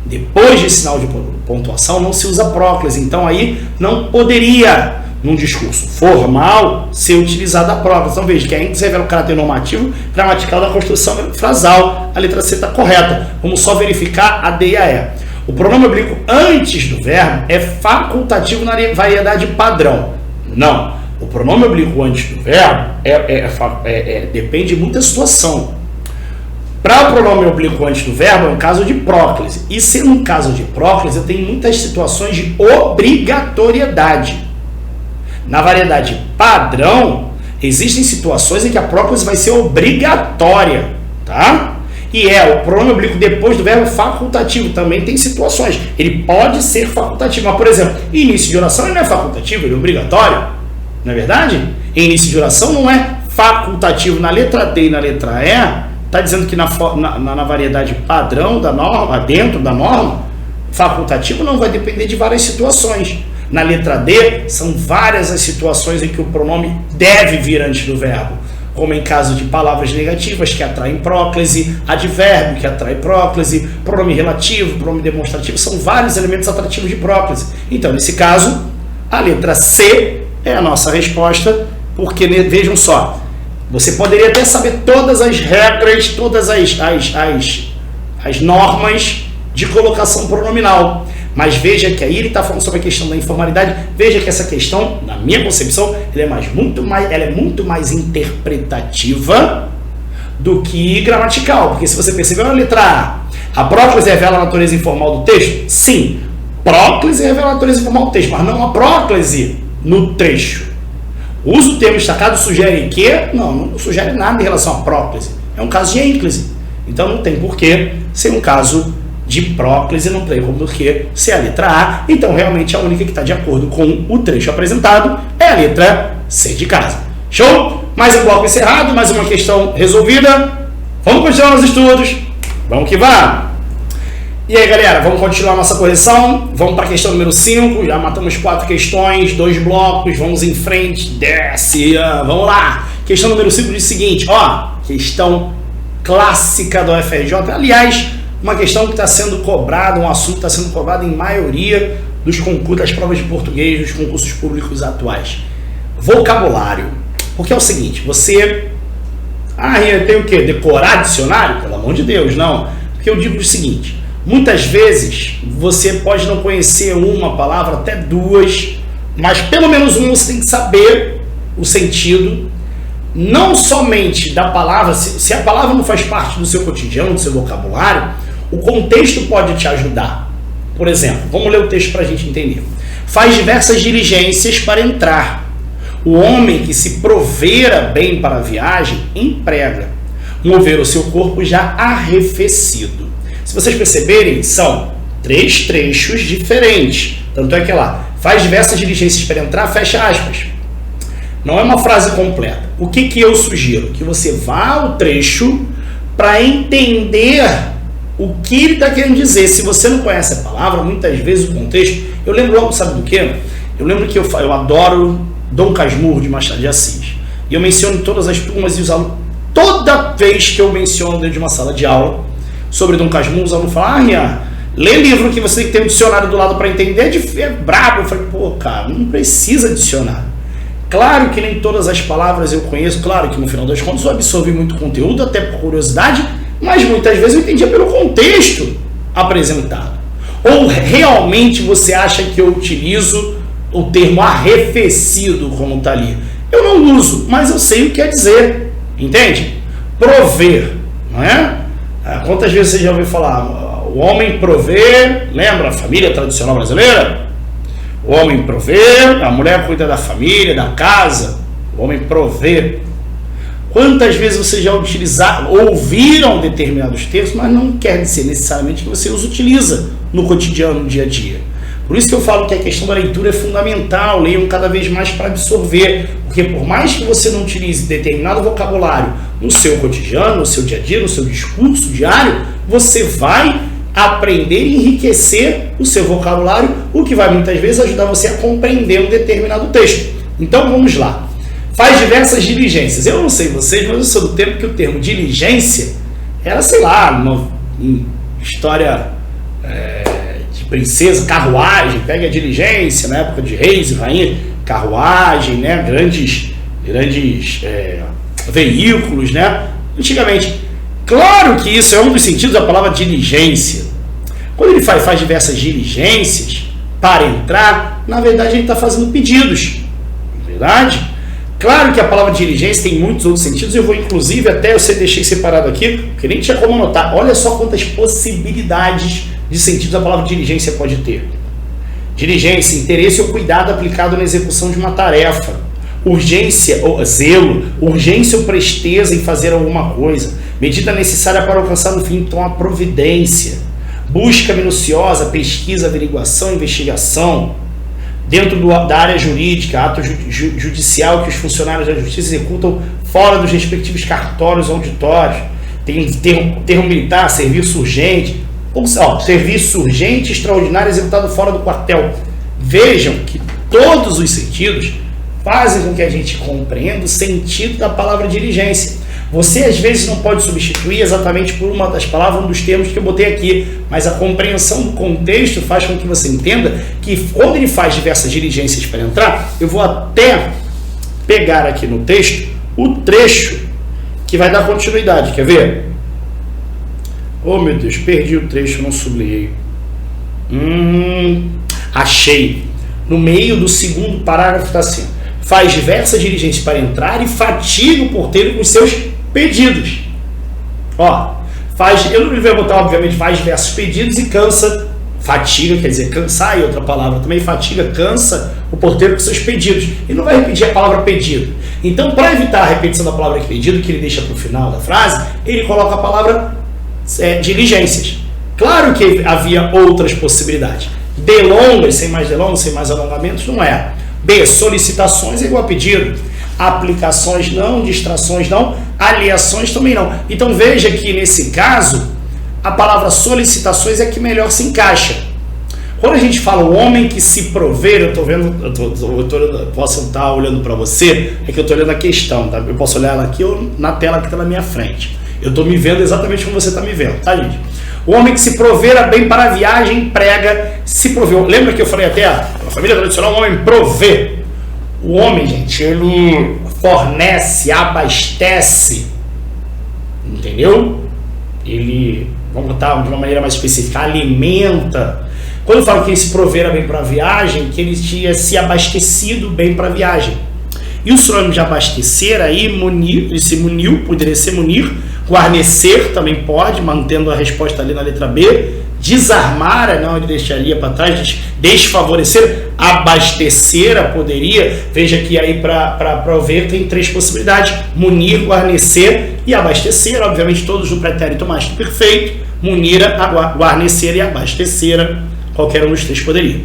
Depois de sinal de pontuação não se usa próclise. Então, aí não poderia, num discurso formal, ser utilizada a próclise. Então veja que a ênclise revela o caráter normativo gramatical da construção frasal. A letra C está correta. Vamos só verificar a D e a E. O pronome oblíquo antes do verbo é facultativo na variedade padrão. Não. O pronome oblíquo antes do verbo depende muito da situação. Para o pronome oblíquo antes do verbo é um caso de próclise. E sendo um caso de próclise, eu tenho muitas situações de obrigatoriedade. Na variedade padrão, existem situações em que a próclise vai ser obrigatória, tá? E o pronome oblíquo depois do verbo facultativo. Também tem situações. Ele pode ser facultativo, mas, por exemplo, início de oração ele não é facultativo, ele é obrigatório. Não é verdade? Início de oração não é facultativo. Na letra D e na letra E, está dizendo que na variedade padrão da norma, dentro da norma, facultativo não vai depender de várias situações. Na letra D, são várias as situações em que o pronome deve vir antes do verbo, como em caso de palavras negativas que atraem próclise, advérbio que atrai próclise, pronome relativo, pronome demonstrativo, são vários elementos atrativos de próclise. Então, nesse caso, a letra C é a nossa resposta, porque, vejam só, você poderia até saber todas as regras, todas as normas de colocação pronominal. Mas veja que aí ele está falando sobre a questão da informalidade. Veja que essa questão, na minha concepção, ela é muito mais interpretativa do que gramatical. Porque se você percebeu na letra A próclise revela a natureza informal do texto? Sim, próclise revela a natureza informal do texto, mas não a próclise no trecho. O uso do termo destacado sugere que? Não sugere nada em relação à próclise. É um caso de ênclise. Então não tem por que ser um caso de próclise, não tem como que ser a letra A. Então realmente a única que está de acordo com o trecho apresentado é a letra C de casa. Show? Mais um bloco encerrado, mais uma questão resolvida. Vamos continuar os estudos. Vamos que vá! E aí, galera, vamos continuar nossa correção. Vamos para a questão número 5. Já matamos 4 questões, 2 blocos. Vamos em frente. Desce. Vamos lá. Questão número 5 diz o seguinte, ó. questão clássica do UFRJ. Aliás, uma questão que está sendo cobrada, um assunto que está sendo cobrado em maioria dos concursos, das provas de português, dos concursos públicos atuais. Vocabulário. Porque é o seguinte, você... tem o quê? Decorar dicionário? Pelo amor de Deus, não. Porque eu digo o seguinte, muitas vezes você pode não conhecer uma palavra, até duas, mas pelo menos uma você tem que saber o sentido, não somente da palavra, se a palavra não faz parte do seu cotidiano, do seu vocabulário, o contexto pode te ajudar. Por exemplo, vamos ler o texto para a gente entender. Faz diversas diligências para entrar. O homem que se provera bem para a viagem, emprega. Mover o seu corpo já arrefecido. Se vocês perceberem, são 3 trechos diferentes. Tanto é que lá, faz diversas diligências para entrar, fecha aspas. Não é uma frase completa. O que eu sugiro? Que você vá ao trecho para entender o que ele está querendo dizer. Se você não conhece a palavra, muitas vezes o contexto... Eu lembro logo, sabe do quê? Eu lembro que eu adoro Dom Casmurro de Machado de Assis. E eu menciono em todas as turmas e os alunos... Toda vez que eu menciono dentro de uma sala de aula sobre Dom Casmurro, os alunos falam, Rian, lê livro que você tem que ter um dicionário do lado para entender, é brabo. Eu falei, pô, cara, não precisa dicionário. Claro que nem todas as palavras eu conheço, claro que no final das contas eu absorvi muito conteúdo, até por curiosidade, mas muitas vezes eu entendia pelo contexto apresentado. Ou realmente você acha que eu utilizo o termo arrefecido como está ali? Eu não uso, mas eu sei o que quer dizer, entende? Prover, não é? Quantas vezes você já ouviu falar, o homem prover, lembra a família tradicional brasileira? O homem provê, a mulher cuida da família, da casa, o homem provê. Quantas vezes vocês já ouviram determinados textos, mas não quer dizer necessariamente que você os utiliza no cotidiano, no dia a dia. Por isso que eu falo que a questão da leitura é fundamental, leiam cada vez mais para absorver, porque por mais que você não utilize determinado vocabulário no seu cotidiano, no seu dia a dia, no seu discurso diário, você vai aprender e enriquecer o seu vocabulário, o que vai muitas vezes ajudar você a compreender um determinado texto. Então vamos lá. Faz diversas diligências. Eu não sei vocês, mas eu sou do tempo que o termo diligência era, sei lá, uma história de princesa, carruagem, pega a diligência, na época de reis e rainha, carruagem, né, grandes veículos, né, antigamente. Claro que isso é um dos sentidos da palavra diligência. Quando ele faz diversas diligências para entrar, na verdade ele está fazendo pedidos. Verdade? Claro que a palavra diligência tem muitos outros sentidos. Eu vou inclusive até eu deixei separado aqui, porque nem tinha como anotar. Olha só quantas possibilidades de sentidos a palavra diligência pode ter. Diligência, interesse ou cuidado aplicado na execução de uma tarefa. Urgência ou zelo, urgência ou presteza em fazer alguma coisa, medida necessária para alcançar um fim, então a providência, busca minuciosa, pesquisa, averiguação, investigação, dentro da área jurídica, ato judicial que os funcionários da justiça executam fora dos respectivos cartórios ou auditórios, tem termo militar, serviço urgente, serviço urgente extraordinário executado fora do quartel. Vejam que todos os sentidos fazem com que a gente compreenda o sentido da palavra diligência. Você às vezes não pode substituir exatamente por uma das palavras, um dos termos que eu botei aqui, mas a compreensão do contexto faz com que você entenda que quando ele faz diversas diligências para entrar, eu vou até pegar aqui no texto o trecho que vai dar continuidade. Quer ver? Oh meu Deus, perdi o trecho, não sublinhei. Achei. No meio do segundo parágrafo está assim: faz diversas diligências para entrar e fatiga o porteiro com seus pedidos. Eu não vou botar, obviamente, faz diversos pedidos e cansa, fatiga, quer dizer, cansar, e outra palavra também, fatiga, cansa o porteiro com seus pedidos. Ele não vai repetir a palavra pedido. Então, para evitar a repetição da palavra pedido, que ele deixa para o final da frase, ele coloca a palavra diligências. Claro que havia outras possibilidades. Delongas, sem mais delongas, sem mais alongamentos, não é. B, solicitações é igual a pedido. Aplicações não, distrações não, aliações também não. Então veja que nesse caso, a palavra solicitações é que melhor se encaixa. Quando a gente fala o homem que se prover, eu tô vendo, posso estar olhando para você, é que eu tô olhando a questão, tá? Eu posso olhar ela aqui ou na tela que tá na minha frente. Eu tô me vendo exatamente como você tá me vendo, tá, gente? O homem que se prover a bem para a viagem, prega, se prover. Lembra que eu falei até, a família tradicional, o homem provê. O homem, gente, ele fornece, abastece, entendeu? Ele, vamos botar de uma maneira mais específica, alimenta. Quando eu falo que ele se provera bem para a viagem, que ele tinha se abastecido bem para a viagem. E o sinônimo de abastecer aí, munir, ele se muniu, poderia ser munir, guarnecer também pode, mantendo a resposta ali na letra B, desarmar, não, ele deixaria para trás, desfavorecer, abastecer, poderia, veja que aí para prover tem 3 possibilidades, munir, guarnecer e abastecer, obviamente todos no pretérito mais que perfeito, munira, guarnecer e abastecer, qualquer um dos 3 poderia.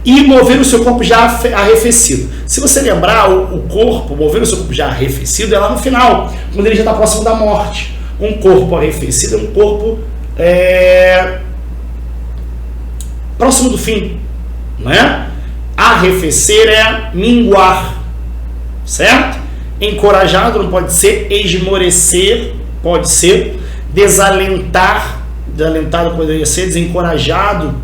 E mover o seu corpo já arrefecido. Se você lembrar, o corpo, mover o seu corpo já arrefecido é lá no final, quando ele já está próximo da morte. Um corpo arrefecido é um corpo próximo do fim, né? Arrefecer é minguar, certo? Encorajado não pode ser, esmorecer pode ser, desalentar, desalentado poderia ser, desencorajado,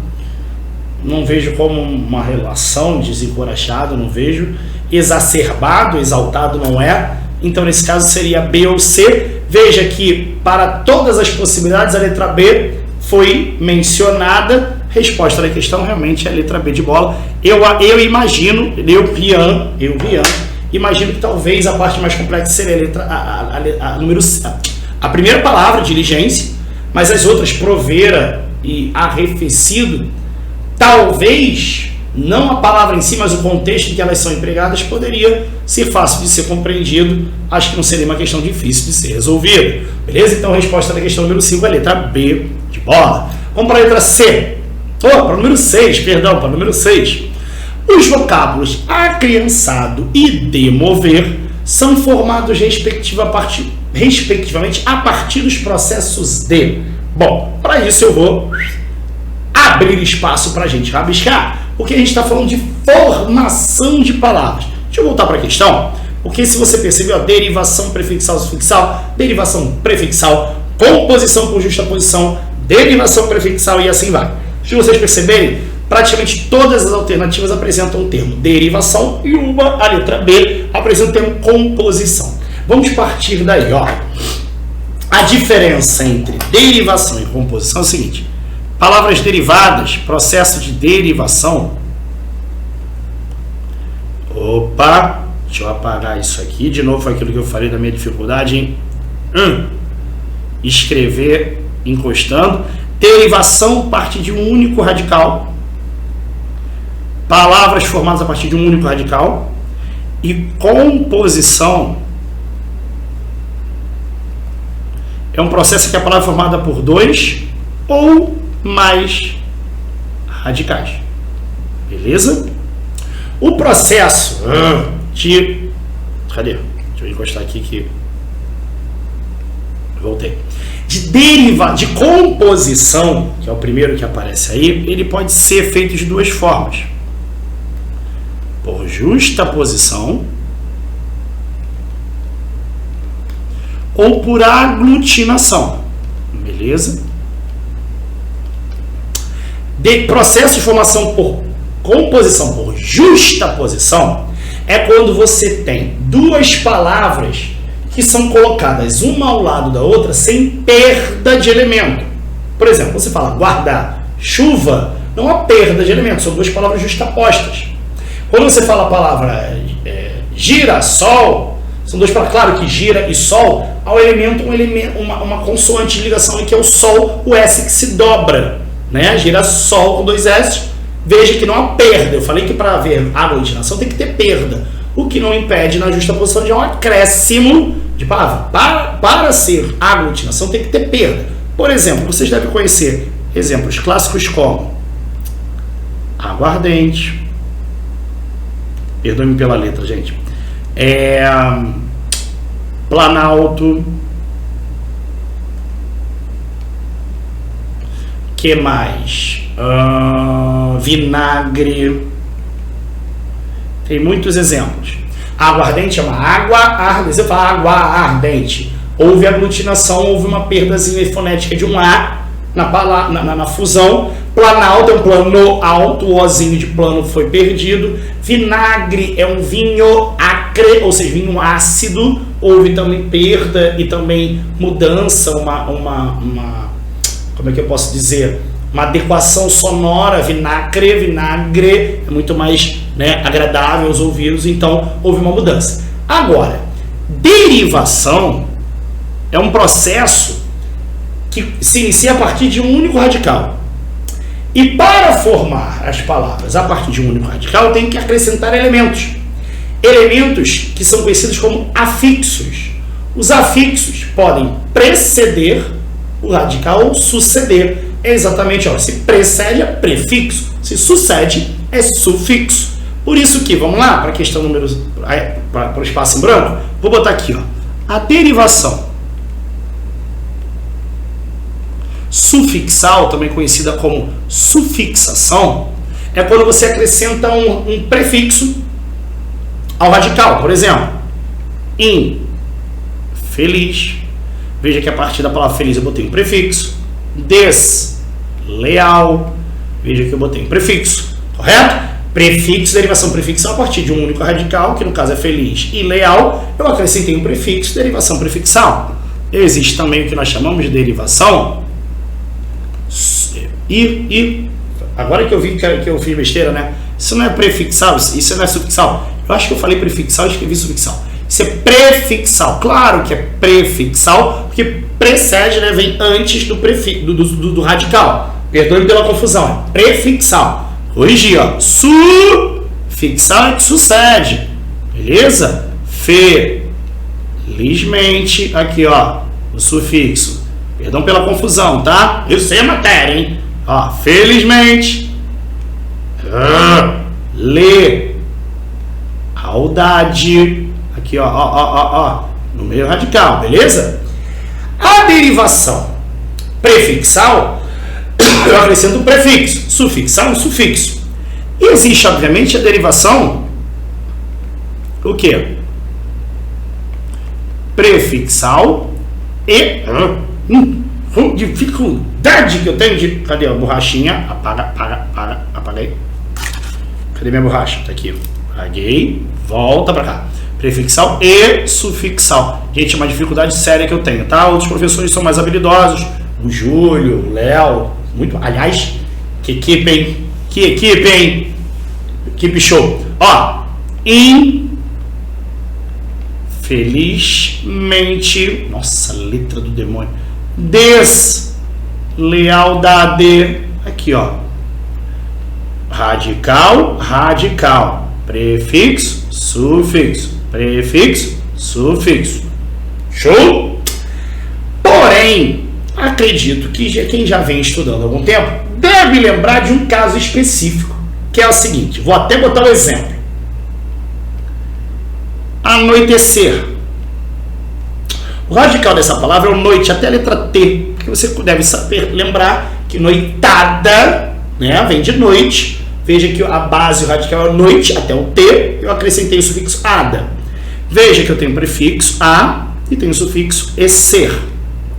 não vejo como uma relação, desencorajado, não vejo, exacerbado, exaltado não é, então nesse caso seria B ou C. Veja que para todas as possibilidades a letra B foi mencionada, resposta da questão realmente é a letra B de bola. Eu imagino, imagino que talvez a parte mais complexa seria a primeira palavra, diligência, mas as outras, provera e arrefecido, talvez, não a palavra em si, mas o contexto em que elas são empregadas poderia ser fácil de ser compreendido. Acho que não seria uma questão difícil de ser resolvida. Beleza? Então a resposta da questão número 5 é a letra B de bola. Vamos para a letra C. Para o número 6, perdão, para o número 6. Os vocábulos acriançado e demover são formados respectivamente a partir dos processos de. Bom, para isso eu vou abrir espaço para a gente rabiscar, porque a gente está falando de formação de palavras. Deixa eu voltar para a questão, porque se você percebeu, a derivação prefixal, sufixal, derivação prefixal, composição por justaposição, derivação prefixal e assim vai. Se vocês perceberem, praticamente todas as alternativas apresentam o termo derivação e a letra B, apresenta o termo composição. Vamos partir daí, ó. A diferença entre derivação e composição é o seguinte: palavras derivadas, processo de derivação. Opa, deixa eu apagar isso aqui. De novo, foi aquilo que eu falei da minha dificuldade em escrever encostando. Derivação parte de um único radical. Palavras formadas a partir de um único radical. E composição é um processo que a palavra é formada por 2 ou mais radicais. Beleza? O processo de... Cadê? Deixa eu encostar aqui que... Voltei. De composição, que é o primeiro que aparece aí, ele pode ser feito de 2 formas. Por justaposição ou por aglutinação. Beleza? De processo de formação por composição por justaposição é quando você tem 2 palavras que são colocadas uma ao lado da outra sem perda de elemento. Por exemplo, você fala guardar, chuva, não há perda de elemento, são 2 palavras justapostas. Quando você fala a palavra girassol, são 2 palavras, claro que gira e sol, há uma consoante de ligação em que é o sol, o S que se dobra, né? Girassol com 2 S, veja que não há perda. Eu falei que para haver aglutinação tem que ter perda, o que não impede na justaposição de um acréscimo de palavra. Para ser aglutinação tem que ter perda. Por exemplo, vocês devem conhecer exemplos clássicos como aguardente, perdoe-me pela letra, gente, planalto, que mais? vinagre. Tem muitos exemplos. Água ardente é uma água ardente. Você fala água ardente. Houve aglutinação, houve uma perdazinha fonética de um A na fusão. Planalto é um plano alto, o Ozinho de plano foi perdido. Vinagre é um vinho acre, ou seja, vinho ácido. Houve também perda e também mudança, como é que eu posso dizer? Uma adequação sonora. Vinagre é muito mais, né, agradável aos ouvidos, então houve uma mudança. Agora, derivação é um processo que se inicia a partir de um único radical. E para formar as palavras a partir de um único radical, tem que acrescentar elementos. Elementos que são conhecidos como afixos. Os afixos podem preceder o radical ou suceder. É exatamente, se precede é prefixo, se sucede é sufixo. Por isso que, vamos lá, para a questão número, para o espaço em branco, vou botar aqui, a derivação sufixal, também conhecida como sufixação, é quando você acrescenta um prefixo ao radical. Por exemplo, infeliz. Veja que a partir da palavra feliz eu botei um prefixo. Desleal. Veja que eu botei um prefixo. Correto? Prefixo, derivação prefixal a partir de um único radical, que no caso é feliz e leal, eu acrescentei um prefixo, derivação prefixal. Existe também o que nós chamamos de derivação. Agora que eu vi que eu fiz besteira, né? Isso não é prefixal, isso não é sufixal. Eu acho que eu falei prefixal e escrevi sufixal. Isso é prefixal. Claro que é prefixal, porque precede, né? Vem antes do do radical. Perdoe pela confusão. É prefixal. Corrigir, sufixal é que sucede. Beleza? Felizmente, aqui, o sufixo. Perdão pela confusão, tá? Eu sei a matéria, hein? Felizmente. Lealdade. Aqui, no meio radical, beleza? A derivação prefixal, eu acrescento um prefixo. Sufixal e sufixo. E existe, obviamente, a derivação, o quê? Prefixal e... dificuldade que eu tenho de... Cadê a borrachinha? Apaguei. Cadê minha borracha? Tá aqui. Apaguei. Volta pra cá. Prefixal e sufixal. Gente, é uma dificuldade séria que eu tenho, tá? Outros professores são mais habilidosos. O Júlio, o Léo, muito... Aliás, que equipe, hein? Que equipe, hein? Equipe show. Infelizmente... Nossa, letra do demônio. Deslealdade. Aqui, radical, radical. Prefixo, sufixo. Prefixo, sufixo. Show? Porém, acredito que quem já vem estudando há algum tempo deve lembrar de um caso específico, que é o seguinte. Vou até botar um exemplo. Anoitecer. O radical dessa palavra é o noite, até a letra T, porque você deve saber lembrar que noitada, né, vem de noite. Veja que a base, o radical é noite, até o T, eu acrescentei o sufixo ada. Veja que eu tenho o prefixo a e tenho o sufixo ecer.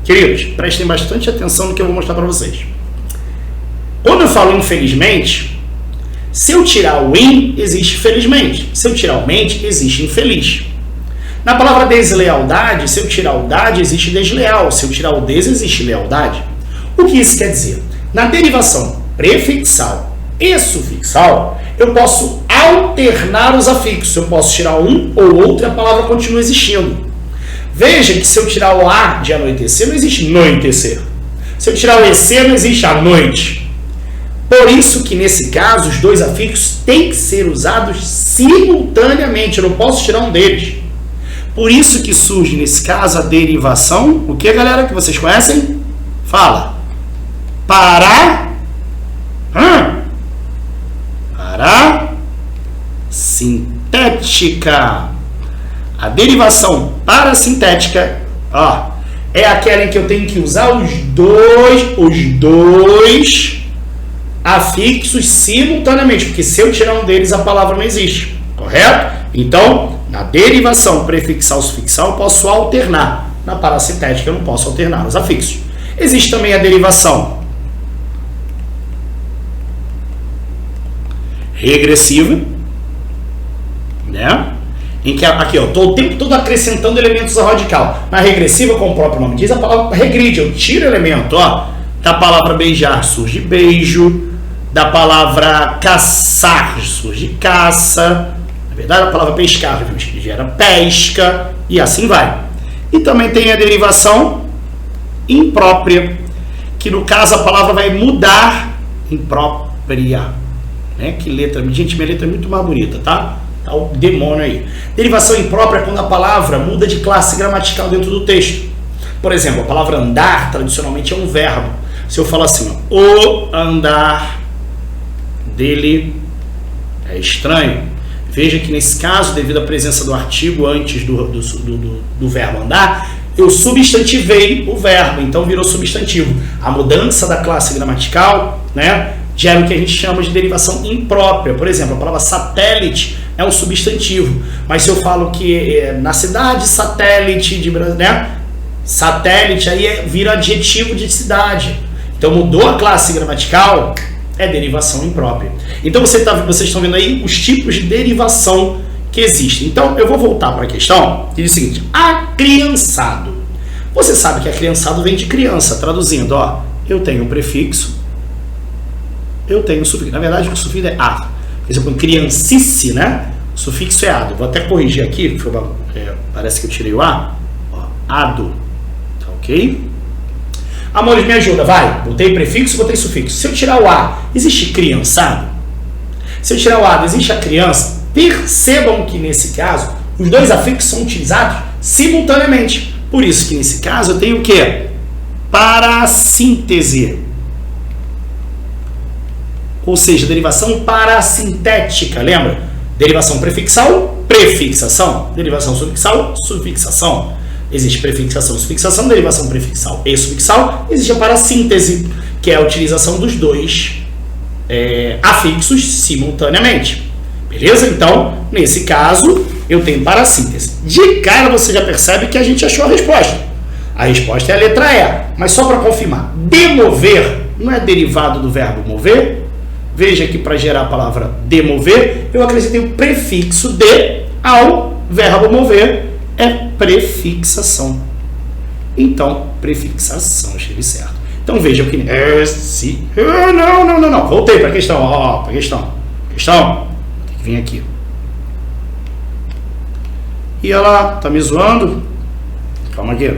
Queridos, prestem bastante atenção no que eu vou mostrar para vocês. Quando eu falo infelizmente, se eu tirar o in, existe felizmente. Se eu tirar o mente, existe infeliz. Na palavra deslealdade, se eu tirar o dade, existe desleal. Se eu tirar o des, existe lealdade. O que isso quer dizer? Na derivação prefixal e sufixal, eu posso alternar os afixos. Eu posso tirar um ou outro e a palavra continua existindo. Veja que se eu tirar o a de anoitecer, não existe noitecer. Se eu tirar o ecer, não existe a noite. Por isso que, nesse caso, os dois afixos têm que ser usados simultaneamente. Eu não posso tirar um deles. Por isso que surge, nesse caso, a derivação. O que, galera, que vocês conhecem? Fala. Sintética. A derivação parasintética, é aquela em que eu tenho que usar os dois afixos simultaneamente, porque se eu tirar um deles, a palavra não existe, correto? Então, na derivação prefixal-sufixal, eu posso alternar. Na parasintética, eu não posso alternar os afixos. Existe também a derivação regressiva, né? Em que aqui eu estou o tempo todo acrescentando elementos ao radical. Na regressiva, como o próprio nome diz, a palavra regride, eu tiro elemento, ó. Da palavra beijar surge beijo, da palavra caçar surge caça, na verdade a palavra pescar gera pesca, e assim vai. E também tem a derivação imprópria, que no caso a palavra vai mudar, imprópria, né? Que letra, gente, minha letra é muito mais bonita, tá? Tá o demônio aí. Derivação imprópria é quando a palavra muda de classe gramatical dentro do texto. Por exemplo, a palavra andar tradicionalmente é um verbo. Se eu falar assim, ó, o andar dele é estranho. Veja que nesse caso, devido à presença do artigo antes do verbo andar, eu substantivei o verbo, então virou substantivo. A mudança da classe gramatical, né, gera o que a gente chama de derivação imprópria. Por exemplo, a palavra satélite é um substantivo, mas se eu falo que na cidade satélite de Brasil, né, satélite aí vira adjetivo de cidade. Então mudou a classe gramatical, é derivação imprópria. Então vocês estão vendo aí os tipos de derivação que existem. Então eu vou voltar para a questão que diz o seguinte: acriançado. Você sabe que acriançado vem de criança, traduzindo, ó, eu tenho um prefixo, eu tenho um sufixo. Na verdade o sufixo é a. Por exemplo, criancice, né? O sufixo é ado. Vou até corrigir aqui, parece que eu tirei o a. Ó, ado. Tá ok? Amores, me ajuda, vai. Botei prefixo, botei sufixo. Se eu tirar o a, existe criançado? Se eu tirar o ado, existe a criança? Percebam que nesse caso, os dois afixos são utilizados simultaneamente. Por isso que nesse caso eu tenho o quê? Parassíntese. Ou seja, derivação parasintética, lembra? Derivação prefixal, prefixação. Derivação sufixal, sufixação. Existe prefixação, sufixação, derivação prefixal e sufixal. Existe a parassíntese, que é a utilização dos dois afixos simultaneamente. Beleza? Então, nesse caso, eu tenho parassíntese. De cara, você já percebe que a gente achou a resposta. A resposta é a letra E. Mas só para confirmar, demover não é derivado do verbo mover? Veja que para gerar a palavra demover, eu acrescentei o prefixo de ao verbo mover. É prefixação. Então, prefixação, escrevi certo. Então veja o que não. Voltei para a questão, ó, para a questão. Tem que vir aqui. E ela tá me zoando? Calma aqui.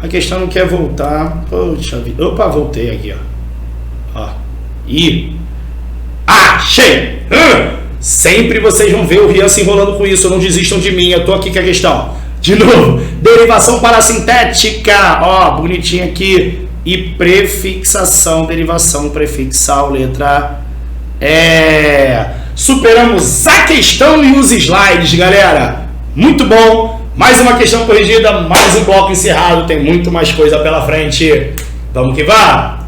A questão não quer voltar. Poxa vida. Opa, voltei aqui, ó. E achei! Sempre vocês vão ver o Rian se enrolando com isso. Não desistam de mim, eu tô aqui com a questão. De novo, derivação parasintética, ó, bonitinho aqui. E prefixação, derivação prefixal, letra E. Superamos a questão e os slides, galera. Muito bom. Mais uma questão corrigida, mais um bloco encerrado. Tem muito mais coisa pela frente. Vamos que vá!